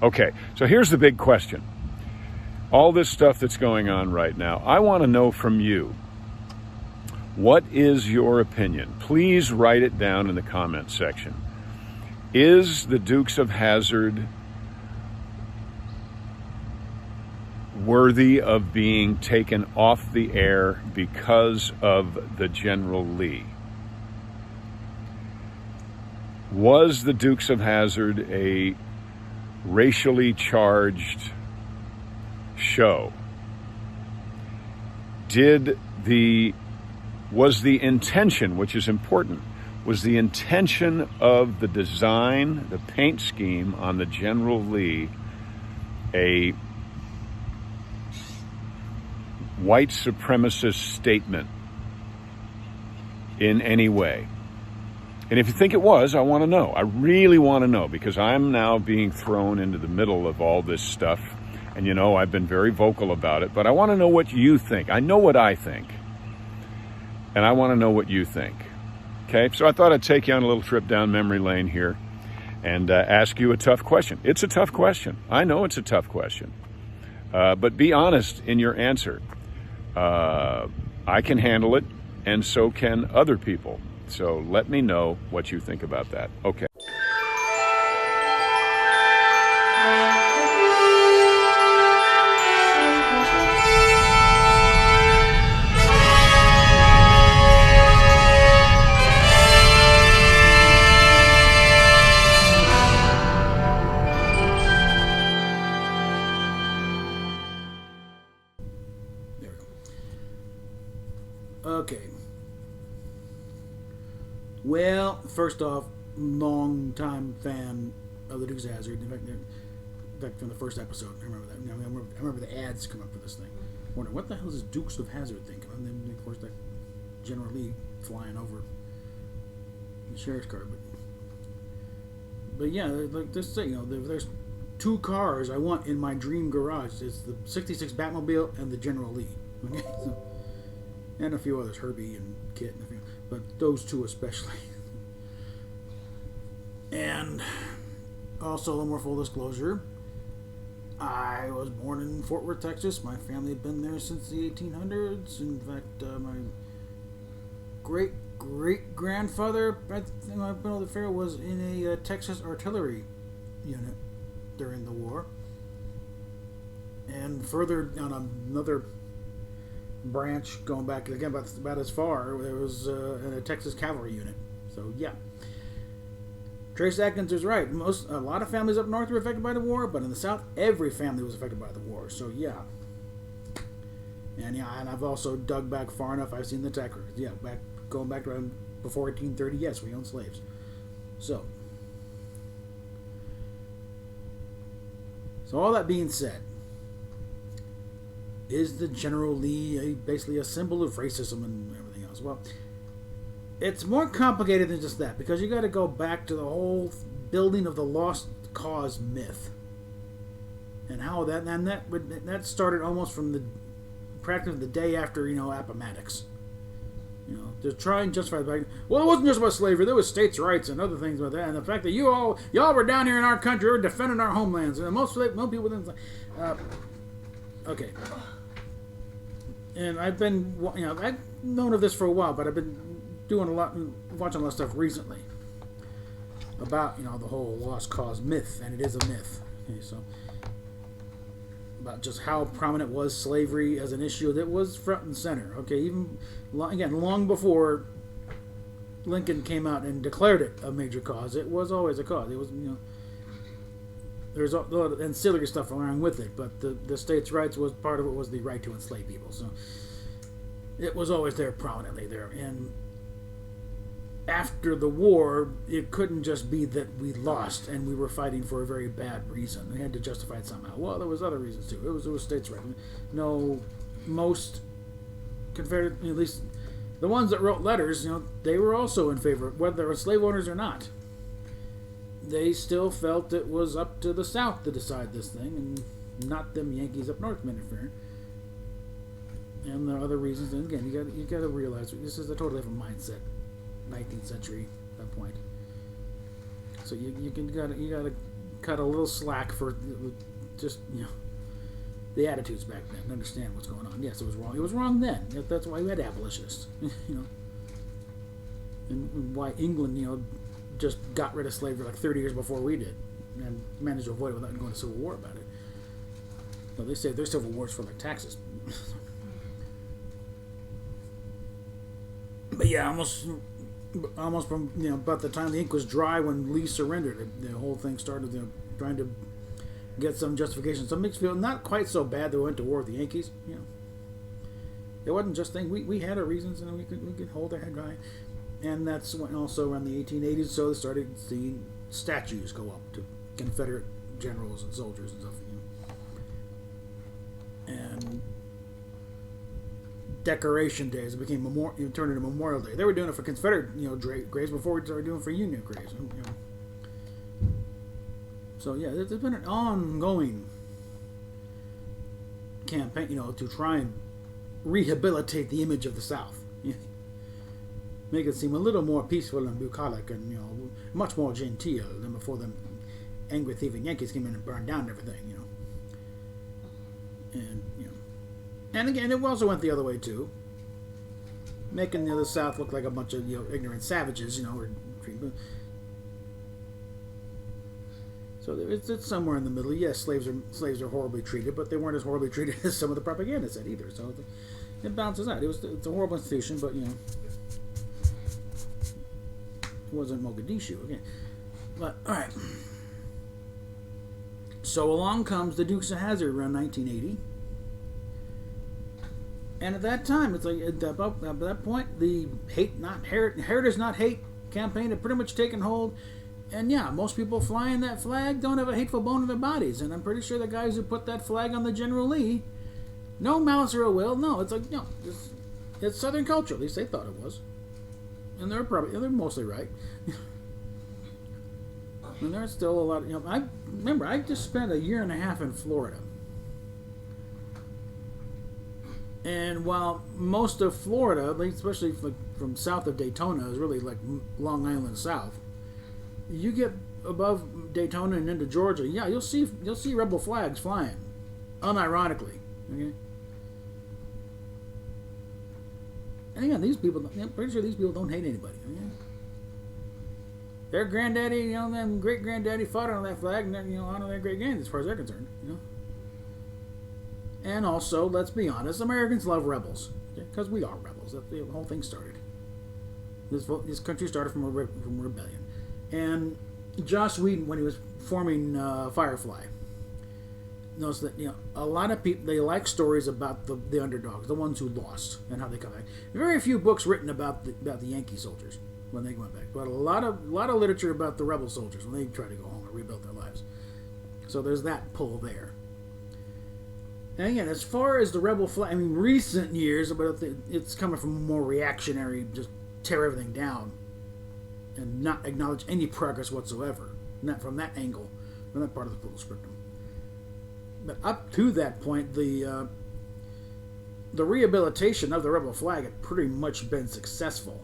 Okay, so here's the big question. All this stuff that's going on right now, I want to know from you, what is your opinion? Please write it down in the comment section. Is the Dukes of Hazzard worthy of being taken off the air because of the General Lee? Was the Dukes of Hazzard a racially charged show? Was the intention, which is important, was the intention of the design, the paint scheme on the General Lee, a white supremacist statement in any way? And if you think it was, I want to know. I really want to know, because I'm now being thrown into the middle of all this stuff. And you know, I've been very vocal about it, but I want to know what you think. I know what I think, and I want to know what you think. Okay, so I thought I'd take you on a little trip down memory lane here and ask you a tough question. It's a tough question. I know it's a tough question, but be honest in your answer. I can handle it, and so can other people. So let me know what you think about that. Okay. There we go. Okay. Well, first off, long-time fan of the Dukes of Hazzard. In fact, from the first episode, I remember that. I remember the ads come up for this thing. I wonder, what the hell is this Dukes of Hazzard thing? And then, of course, that General Lee flying over the sheriff's car. But yeah, like this thing, there's two cars I want in my dream garage. It's the '66 Batmobile and the General Lee. Okay, and a few others, Herbie and Kit, and a few, but those two especially. And also, a little more full disclosure, I was born in Fort Worth, Texas. My family had been there since the 1800s. In fact, my great-great-grandfather, I think I've been able to figure, was in a Texas artillery unit during the war. And further on another branch, going back again about as far, there was in a Texas cavalry unit. So yeah, Trace Atkins is right. A lot of families up north were affected by the war, but in the south, every family was affected by the war. So yeah, and I've also dug back far enough. I've seen the tech records. Yeah, going back around before 1830. Yes, we owned slaves. So all that being said, is the General Lee basically a symbol of racism and everything else? Well, it's more complicated than just that, because you got to go back to the whole building of the lost cause myth, and how that started almost from practically the day after Appomattox. To try and justify the fact, well, it wasn't just about slavery, there was states' rights and other things like that, and the fact that y'all were down here in our country, were defending our homelands, and most people didn't. Okay. And I've been, I've known of this for a while, but I've been watching a lot of stuff recently about, the whole lost cause myth, and it is a myth. Okay, so about just how prominent was slavery as an issue that was front and center. Okay, even long before Lincoln came out and declared it a major cause, it was always a cause. It was, there's a lot of ancillary stuff around with it, but the states' rights was part of it, was the right to enslave people. So it was always there, prominently there. And after the war, it couldn't just be that we lost and we were fighting for a very bad reason. We had to justify it somehow. Well, there was other reasons too. It was states' rights. No, most Confederate, at least the ones that wrote letters, they were also in favor, whether they were slave owners or not. They still felt it was up to the South to decide this thing, and not them Yankees up north interfering. And there are other reasons. And again, you got to realize this is a totally different mindset, 19th century at that point. So you gotta cut a little slack for just the attitudes back then. Understand what's going on. Yes, it was wrong. It was wrong then. That's why we had abolitionists. And why England just got rid of slavery like 30 years before we did, and managed to avoid it without going to civil war about it. No, they say their civil wars for like taxes. But yeah, almost from about the time the ink was dry when Lee surrendered, the whole thing started trying to get some justification. Some makes feel not quite so bad that we went to war with the Yankees. It wasn't just thing. We had our reasons, and we could hold our head high. And that's when also around the 1880s, so they started seeing statues go up to Confederate generals and soldiers and stuff. And Decoration Days became turned into Memorial Day. They were doing it for Confederate graves before we started doing it for Union graves. So yeah, there's been an ongoing campaign, to try and rehabilitate the image of the South. Make it seem a little more peaceful and bucolic and much more genteel than before the angry thieving Yankees came in and burned down everything. And again, it also went the other way too, making the South look like a bunch of ignorant savages. So it's somewhere in the middle. Yes, slaves are horribly treated, but they weren't as horribly treated as some of the propaganda said either. So it balances out. It's a horrible institution, but it wasn't Mogadishu again. But all right. So along comes the Dukes of Hazzard around 1980. And at that time, it's like at that point, the heritage not hate campaign had pretty much taken hold. And yeah, most people flying that flag don't have a hateful bone in their bodies. And I'm pretty sure the guys who put that flag on the General Lee, no malice or ill will. No, it's like it's Southern culture. At least they thought it was, and they're mostly right. And there's still a lot. I remember I just spent a year and a half in Florida. And while most of Florida, especially from south of Daytona, is really like Long Island South, you get above Daytona and into Georgia, yeah, you'll see rebel flags flying, unironically. Okay. And again, I'm pretty sure these people don't hate anybody. Okay? Their granddaddy, them great granddaddy fought on that flag, and honor their great granddaddy, as far as they're concerned. And also, let's be honest, Americans love rebels, because we are rebels. That's the whole thing started. This country started from rebellion. And Joss Whedon, when he was forming Firefly, knows that a lot of people, they like stories about the underdogs, the ones who lost, and how they come back. Very few books written about the Yankee soldiers when they went back, but a lot of literature about the rebel soldiers when they tried to go home and rebuild their lives. So there's that pull there. And again, as far as the rebel flag, recent years, but it's coming from a more reactionary, just tear everything down and not acknowledge any progress whatsoever. Not from that angle, from that part of the political spectrum. But up to that point, the rehabilitation of the rebel flag had pretty much been successful.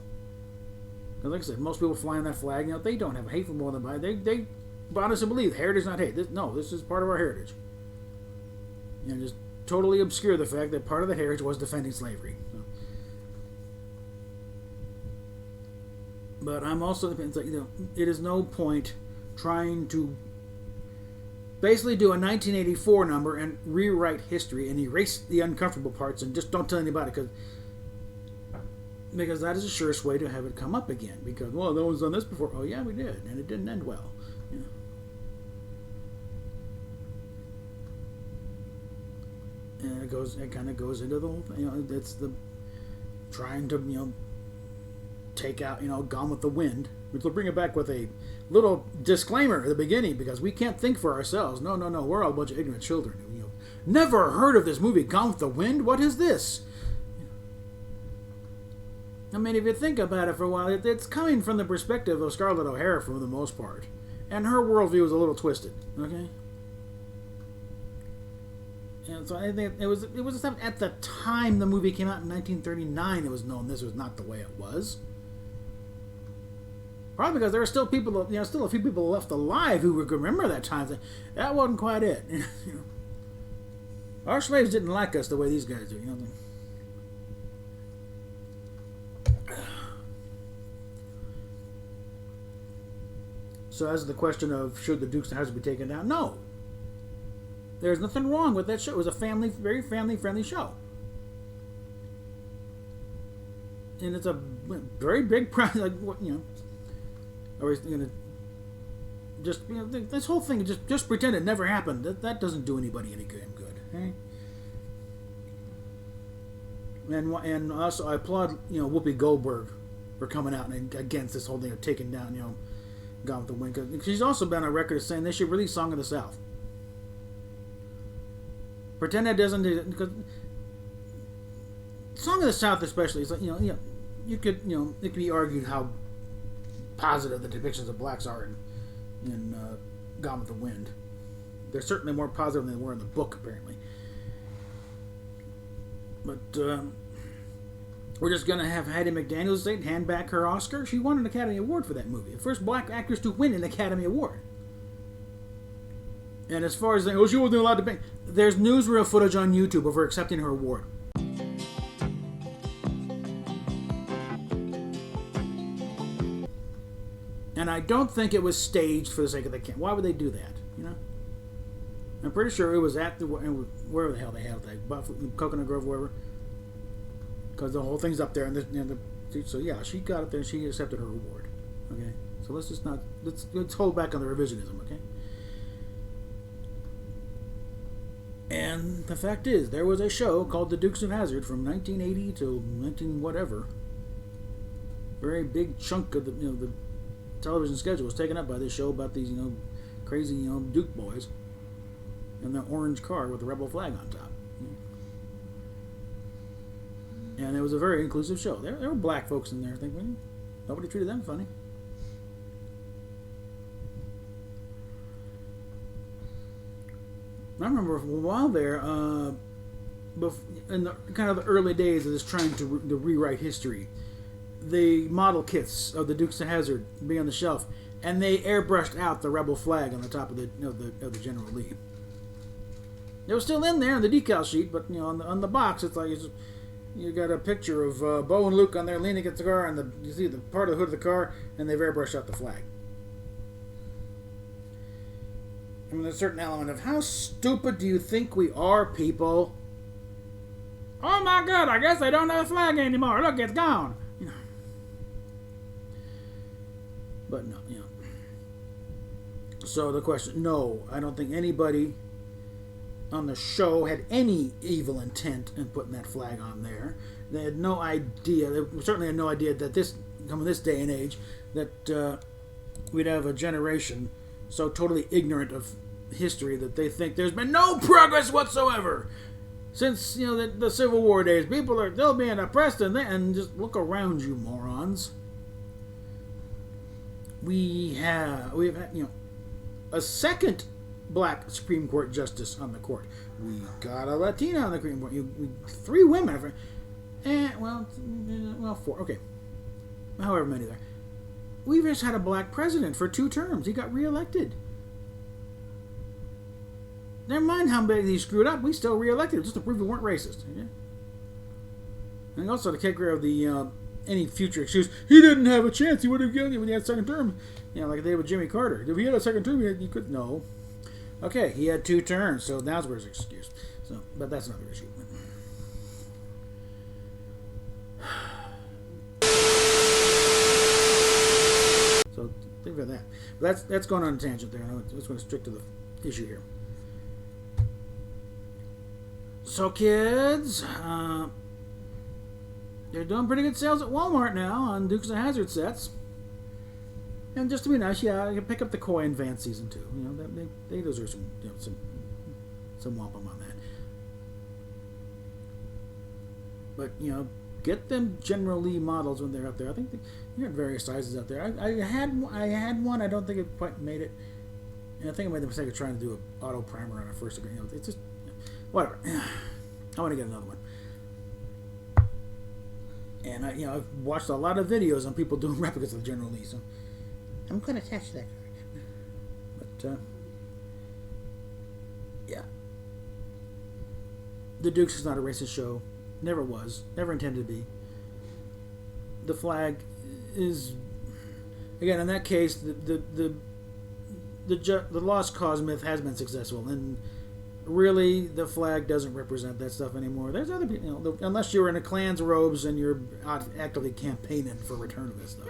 And like I said, most people flying that flag, they don't have a hateful more than by. They honestly believe heritage, not hate. This is part of our heritage. Just totally obscure the fact that part of the heritage was defending slavery. So. But I'm also, it's like, it is no point trying to basically do a 1984 number and rewrite history and erase the uncomfortable parts and just don't tell anybody, because that is the surest way to have it come up again. Because, well, no one's done this before. Oh yeah, we did, and it didn't end well. And it kind of goes into the whole thing. It's the trying to take out Gone with the Wind, which will bring it back with a little disclaimer at the beginning, because we can't think for ourselves. No, we're all a bunch of ignorant children. Never heard of this movie Gone with the Wind? What is this? If you think about it for a while, it's coming from the perspective of Scarlett O'Hara for the most part, and her worldview is a little twisted. Okay. And so I think it was at the time the movie came out in 1939. It was known this was not the way it was. Probably because there are still people, still a few people left alive who would remember that time. That wasn't quite it. Our slaves didn't like us the way these guys do. So as the question of should the Dukes of Hazzard be taken down, no. There's nothing wrong with that show. It was a very family-friendly show. And it's a very big prize. Are we going to just, this whole thing, just pretend it never happened. That doesn't do anybody any good. Okay? And also, I applaud, Whoopi Goldberg for coming out and against this whole thing of taking down, Gone with the Wind. Because she's also been on record as saying they should release Song of the South. Pretend that doesn't do it, because Song of the South, especially, is like, you could, it could be argued how positive the depictions of blacks are in Gone with the Wind. They're certainly more positive than they were in the book, apparently. But we're just going to have Hattie McDaniel hand back her Oscar. She won an Academy Award for that movie. The first black actress to win an Academy Award. And as far as she wasn't allowed to pay, there's newsreel footage on YouTube of her accepting her award. And I don't think it was staged for the sake of the camera. Why would they do that? I'm pretty sure it was at wherever the hell they had it, Coconut Grove, wherever. Because the whole thing's up there, so yeah, she got it there. And she accepted her award. Okay, so let's hold back on the revisionism. Okay. And the fact is, there was a show called The Dukes of Hazzard from 1980 to 19 whatever. Very big chunk of the television schedule was taken up by this show about these crazy Duke boys in the orange car with the rebel flag on top. And it was a very inclusive show. There were black folks in there. I think nobody treated them funny. I remember for a while there, in the kind of the early days of this trying to rewrite history, the model kits of the Dukes of Hazzard be on the shelf, and they airbrushed out the rebel flag on the top of the General Lee. It was still in there on the decal sheet, but on the box, it's like you got a picture of Bo and Luke on there leaning against the car, and you see the part of the hood of the car, and they've airbrushed out the flag. I mean, there's a certain element of how stupid do you think we are, people? Oh my God! I guess they don't have a flag anymore. Look, it's gone. But no, So the question: no, I don't think anybody on the show had any evil intent in putting that flag on there. They had no idea. They certainly had no idea that coming this day and age, that we'd have a generation so totally ignorant of history that they think there's been no progress whatsoever since the Civil War days. People are still being oppressed, and just look around you, morons. We have a second black Supreme Court justice on the court. We got a Latina on the Supreme Court. 3 women. Well, 4. Okay, however many there. We've just had a black president for 2 terms. He got reelected. Never mind how big he screwed up. We still reelected just to prove we weren't racist. Okay? And also to take care of the any future excuse. He didn't have a chance. He would have given it when he had a second term. Like they did with Jimmy Carter. If he had a second term, he could no. Okay, he had 2 terms, so that's where his excuse. So, but that's another issue. So think about that. But that's going on a tangent there. Let's go straight to the issue here. So kids, they're doing pretty good sales at Walmart now on Dukes of Hazzard sets. And just to be nice, you can pick up the Koi in Van Season 2. They deserve some wampum on that. But get them General Lee models when they're out there. I think you got various sizes out there. I had one. I don't think it quite made it. And I think I made the mistake of trying to do an auto primer on a first degree. It's just whatever. I want to get another one. And I've watched a lot of videos on people doing replicas of General Lee. So I'm going to touch that card. But, yeah. The Dukes is not a racist show. Never was. Never intended to be. The flag is, again, in that case, the lost cause myth has been successful, and really, the flag doesn't represent that stuff anymore. There's other people, unless you're in a Klan's robes and you're actively campaigning for return of this stuff.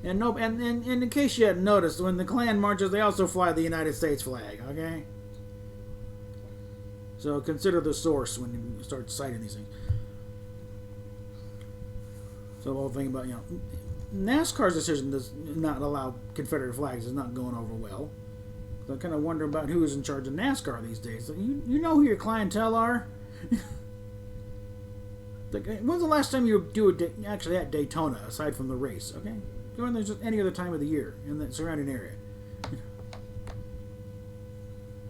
And in case you hadn't noticed, when the Klan marches, they also fly the United States flag. Okay, so consider the source when you start citing these things. So the whole thing about NASCAR's decision to not allow Confederate flags is not going over well. So I kind of wonder about who's in charge of NASCAR these days. You know who your clientele are? When's the last time you do actually at Daytona, aside from the race? Okay, go in there just any other time of the year in the surrounding area.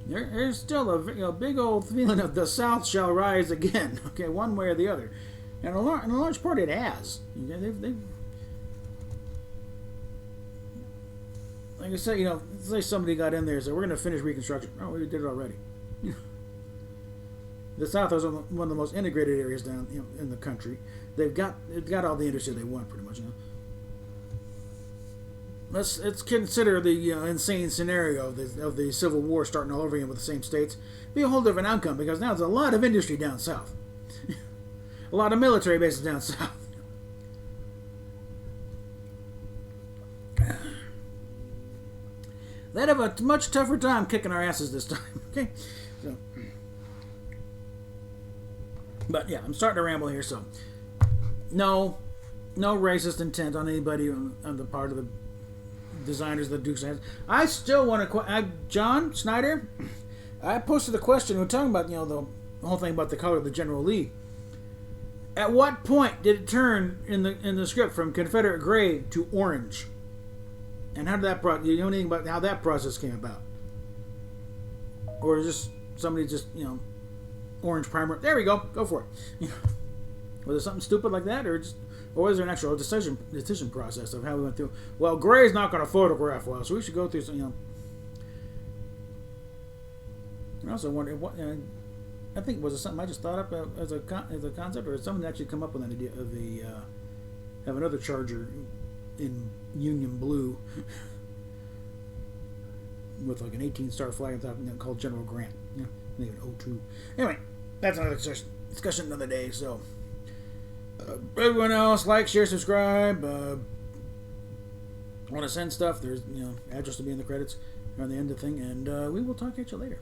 There's still a big old feeling of the South shall rise again. Okay, one way or the other, and in a large part it has. Okay, they've like I said, say somebody got in there and said, we're going to finish Reconstruction. Oh, we did it already. The South is one of the most integrated areas down in the country. They've got all the industry they want, pretty much. Let's consider the insane scenario of the Civil War starting all over again with the same states. Be a whole different outcome, because now there's a lot of industry down south. A lot of military bases down south. They'd have a much tougher time kicking our asses this time. Okay, so, but yeah, I'm starting to ramble here. So, no racist intent on anybody on the part of the designers of the Dukes. I still want to. John Snyder, I posted a question. We're talking about the whole thing about the color of the General Lee. At what point did it turn in the script from Confederate gray to orange? And how did that you know anything about how that process came about? Or just somebody orange primer? There we go. Go for it. Was it something stupid like that, or was there an actual decision process of how we went through? Well, gray is not going to photograph well, so we should go through some. I also wonder what. I think was it something I just thought up as a concept, or did someone actually come up with an idea of have another Charger in Union blue with like an 18-star flag on top called General Grant. Maybe an 02. Anyway, that's another discussion another day. So everyone else, like, share, subscribe. Want to send stuff? There's address to be in the credits or on the end of the thing, and we will talk at you later.